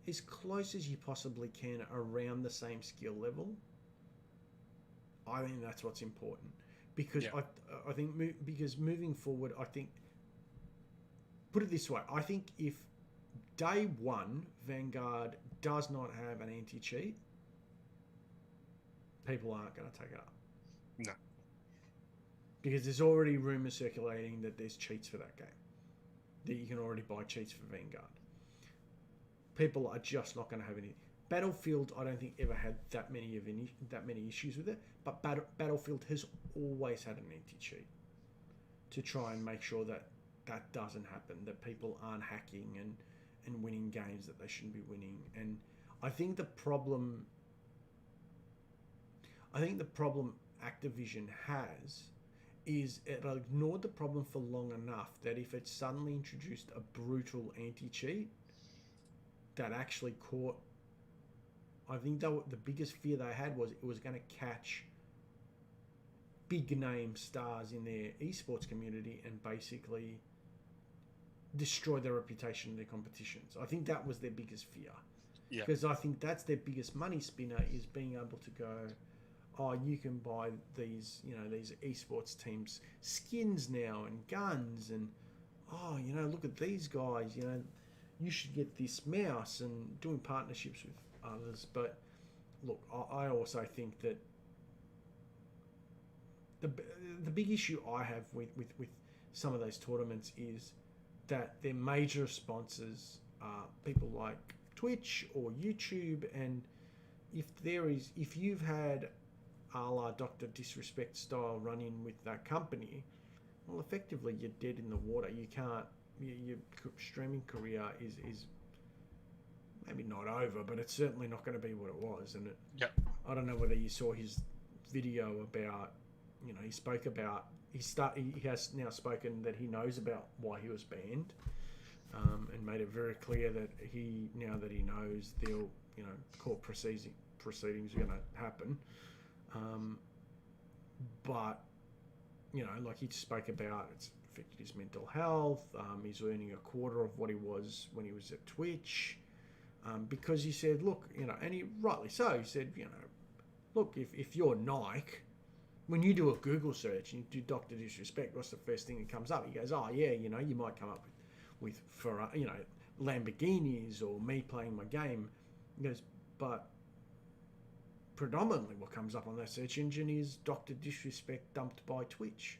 as close as you possibly can around the same skill level. I think that's what's important. Because I think because moving forward, I think, put it this way, I think if day one Vanguard does not have an anti-cheat, people aren't going to take it up. No. Because there's already rumours circulating that there's cheats for that game. That you can already buy cheats for Vanguard. People are just not going to have any. Battlefield, I don't think ever had that many issues with it, but Battlefield has always had an anti-cheat to try and make sure that doesn't happen, that people aren't hacking and winning games that they shouldn't be winning. And I think the problem Activision has is it ignored the problem for long enough that if it suddenly introduced a brutal anti-cheat that actually caught, I think the biggest fear they had was it was going to catch big name stars in their esports community and basically destroy their reputation in their competitions. I think that was their biggest fear. Yeah. Because I think that's their biggest money spinner is being able to go, oh, you can buy these, these esports teams skins now and guns and, oh, look at these guys, you should get this mouse and doing partnerships with others. But look, I also think that the big issue I have with some of those tournaments is that their major sponsors are people like Twitch or YouTube, and if you've had a la Dr. Disrespect style run-in with that company, well, effectively you're dead in the water. You can't. Your streaming career is maybe not over, but it's certainly not going to be what it was. And yeah, I don't know whether you saw his video about he spoke about he has now spoken that he knows about why he was banned, and made it very clear that now that he knows, court proceedings are going to happen. But like he spoke about, it's affected his mental health. He's earning a quarter of what he was when he was at Twitch, because he said, look, and he rightly so. He said, look, if you're Nike, when you do a Google search and you do Dr. Disrespect, what's the first thing that comes up? He goes, oh yeah, you might come up with Lamborghinis or me playing my game. He goes, but predominantly what comes up on that search engine is Dr. Disrespect dumped by Twitch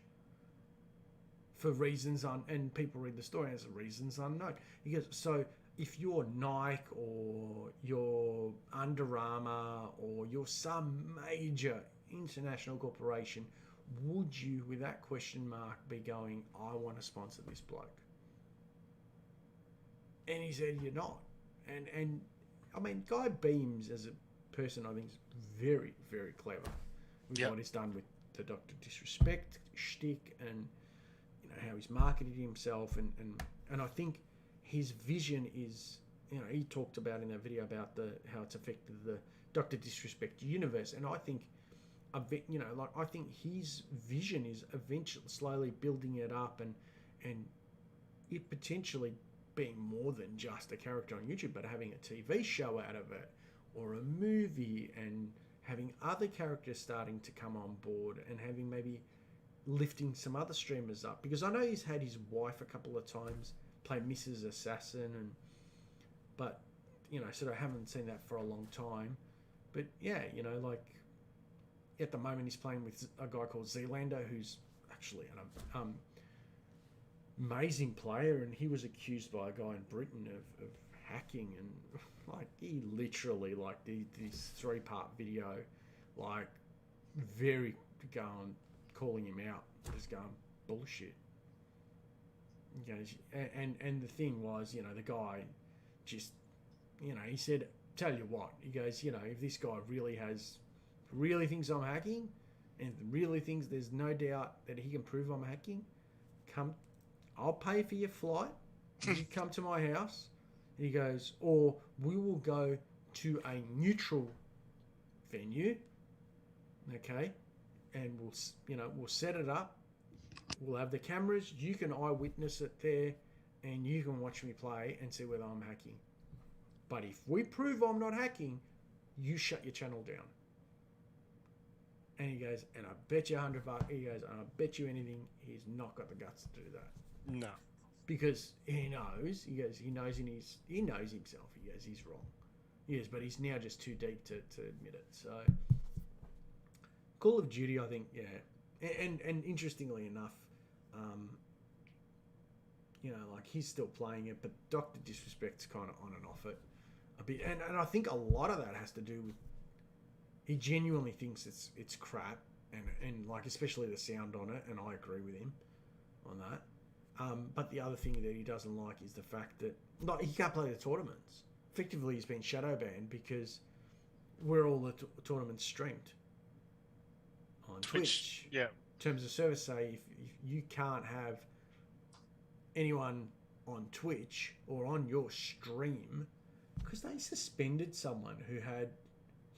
for reasons and people read the story as reasons unknown. He goes, so if you're Nike or you're Under Armour or you're some major international corporation, would you, with that question mark, be going, I want to sponsor this bloke? And he said, you're not. And I mean, Guy Beams as a person, I think, is very, very clever with what he's done with the Dr. Disrespect shtick and how he's marketed himself, and I think his vision is, he talked about in that video about how it's affected the Dr. Disrespect universe, and I think I think his vision is eventually slowly building it up and it potentially being more than just a character on YouTube, but having a TV show out of it or a movie, and having other characters starting to come on board and having maybe lifting some other streamers up, because I know he's had his wife a couple of times play Mrs. Assassin, but sort of haven't seen that for a long time. But yeah, like at the moment he's playing with a guy called Zealander, who's actually an amazing player, and he was accused by a guy in Britain of hacking, and like he literally this 3-part video, like very calling him out, just going bullshit. He goes, and the thing was, the guy just, he said, tell you what, he goes, if this guy really thinks I'm hacking and really thinks there's no doubt that he can prove I'm hacking, I'll pay for your flight. You come to my house. And he goes, or we will go to a neutral venue, okay, and we'll set it up. We'll have the cameras. You can eyewitness it there, and you can watch me play and see whether I'm hacking. But if we prove I'm not hacking, you shut your channel down. And he goes, and I bet you $100. He goes, and I bet you anything, he's not got the guts to do that. No, because he knows. He goes, he knows himself. He goes, he's wrong. He goes, but he's now just too deep to admit it. So, Call of Duty, I think, yeah, and interestingly enough, like he's still playing it, but Dr. Disrespect's kind of on and off it a bit, and I think a lot of that has to do with he genuinely thinks it's crap, and like especially the sound on it, and I agree with him on that. But the other thing that he doesn't like is the fact that he can't play the tournaments. Effectively, he's been shadow banned because we're all the tournaments streamed on Twitch. Yeah. In terms of service, say if you can't have anyone on Twitch or on your stream, because they suspended someone who had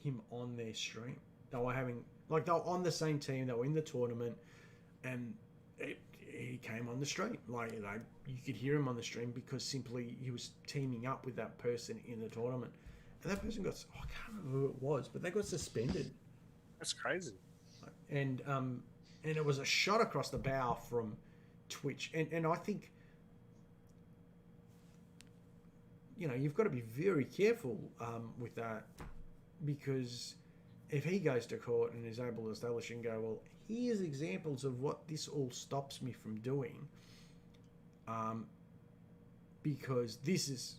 him on their stream. They were on the same team. They were in the tournament, and he came on the stream. You could hear him on the stream because simply he was teaming up with that person in the tournament, and that person got, I can't remember who it was, but they got suspended. That's crazy. And it was a shot across the bow from Twitch, and I think you've got to be very careful with that, because if he goes to court and is able to establish and go, well, here's examples of what this all stops me from doing, because this is,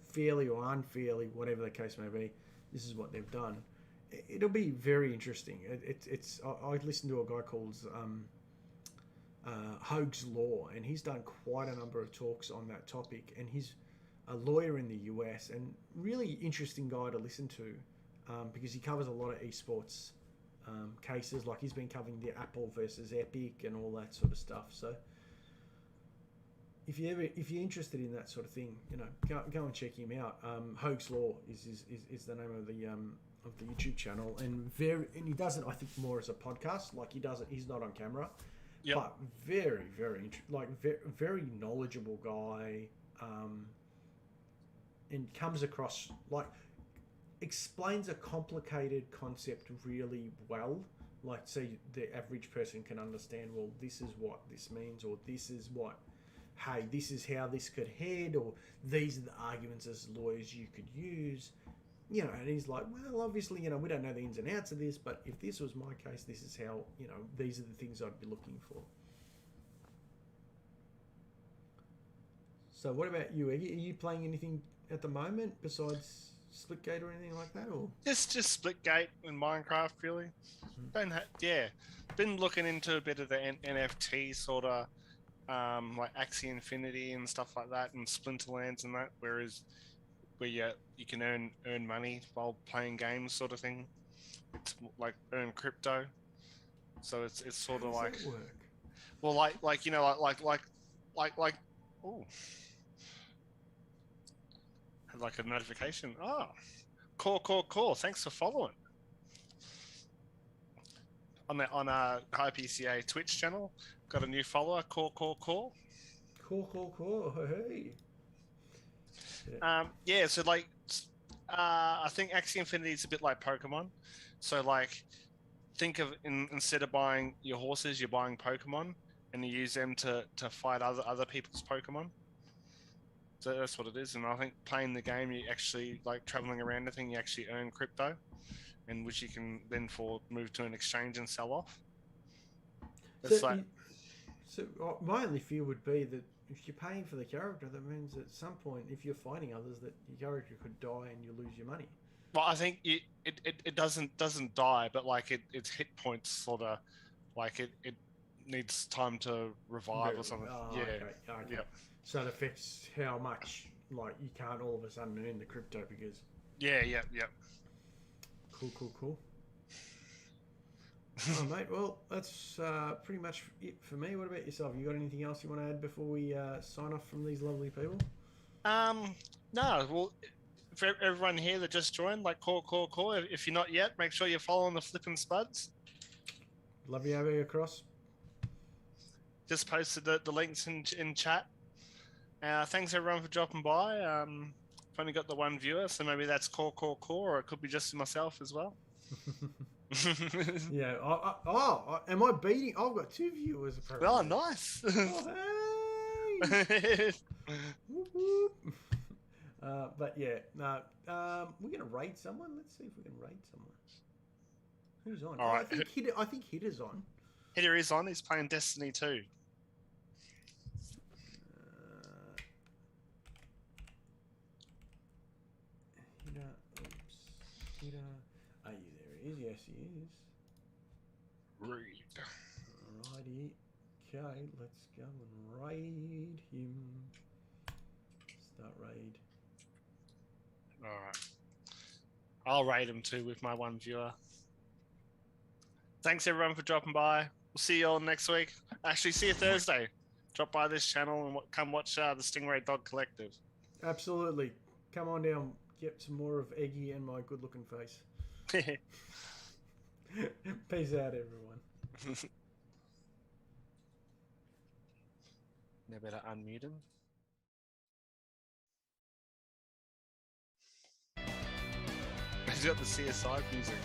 fairly or unfairly, whatever the case may be, this is what they've done. It'll be very interesting. I listened to a guy called Hoag's Law, and he's done quite a number of talks on that topic, and he's a lawyer in the US, and really interesting guy to listen to, because he covers a lot of esports cases. Like he's been covering the Apple versus Epic and all that sort of stuff. So if you're interested in that sort of thing, go and check him out. Hoax Law is the name of the YouTube channel, and he does it, I think, more as a podcast. Like he's not on camera. Yep. But very, very very knowledgeable guy, and comes across explains a complicated concept really well. Like, so the average person can understand. Well, this is what this means, or this is what. Hey, this is how this could head, or these are the arguments as lawyers you could use. And he's like, well, obviously, we don't know the ins and outs of this, but if this was my case, this is how, these are the things I'd be looking for. So what about you, Eggy? Are you playing anything at the moment besides Splitgate or anything like that, or? Just Splitgate and Minecraft, really. Been looking into a bit of the NFT sort of, like Axie Infinity and stuff like that, and Splinterlands and that, where you can earn money while playing games, sort of thing. It's like earn crypto, so it's sort of like, does that work? Well, oh, had like a notification. Oh, cool. Thanks for following on our HiPCA Twitch channel. Got a new follower. Cool. Cool. Hey. So like, I think Axie Infinity is a bit like Pokemon. So like, think of instead of buying your horses, you're buying Pokemon, and you use them to fight other people's Pokemon. So that's what it is. And I think playing the game, you actually, like, traveling around the thing, you actually earn crypto, and which you can then move to an exchange and sell off. So my only fear would be that if you're paying for the character, that means at some point, if you're fighting others, that your character could die and you lose your money. Well, I think it doesn't die, but like its hit points sort of, like it needs time to revive or something. Okay. Yep. So it affects how much, like, you can't all of a sudden earn the crypto because. Yeah. Cool. Oh, mate, well, that's pretty much it for me. What about yourself? You got anything else you want to add before we sign off from these lovely people? No. Well, for everyone here that just joined, like, cool. If you're not yet, make sure you're following the Flippin' Spuds. Love you having across. Just posted the links in chat. Thanks everyone for dropping by. I've only got the one viewer, so maybe that's cool, or it could be just myself as well. Yeah. Am I beating? I've got 2 viewers apparently. Oh, nice. Hey. But yeah, no. We're gonna raid someone. Let's see if we can raid someone. Who's on? All right. I think Hitter's on. Hitter is on. He's playing Destiny 2. Hitter. Are you there? He is. Yes, he is. Raid. Alrighty. Okay, let's go and raid him. Start raid. All right. I'll raid him too with my one viewer. Thanks everyone for dropping by. We'll see you all next week. Actually, see you Thursday. Drop by this channel and come watch the Stingray Dog Collective. Absolutely. Come on down. Get some more of Eggy and my good-looking face. Peace out, everyone. Now better unmute him. He's got the CSI music.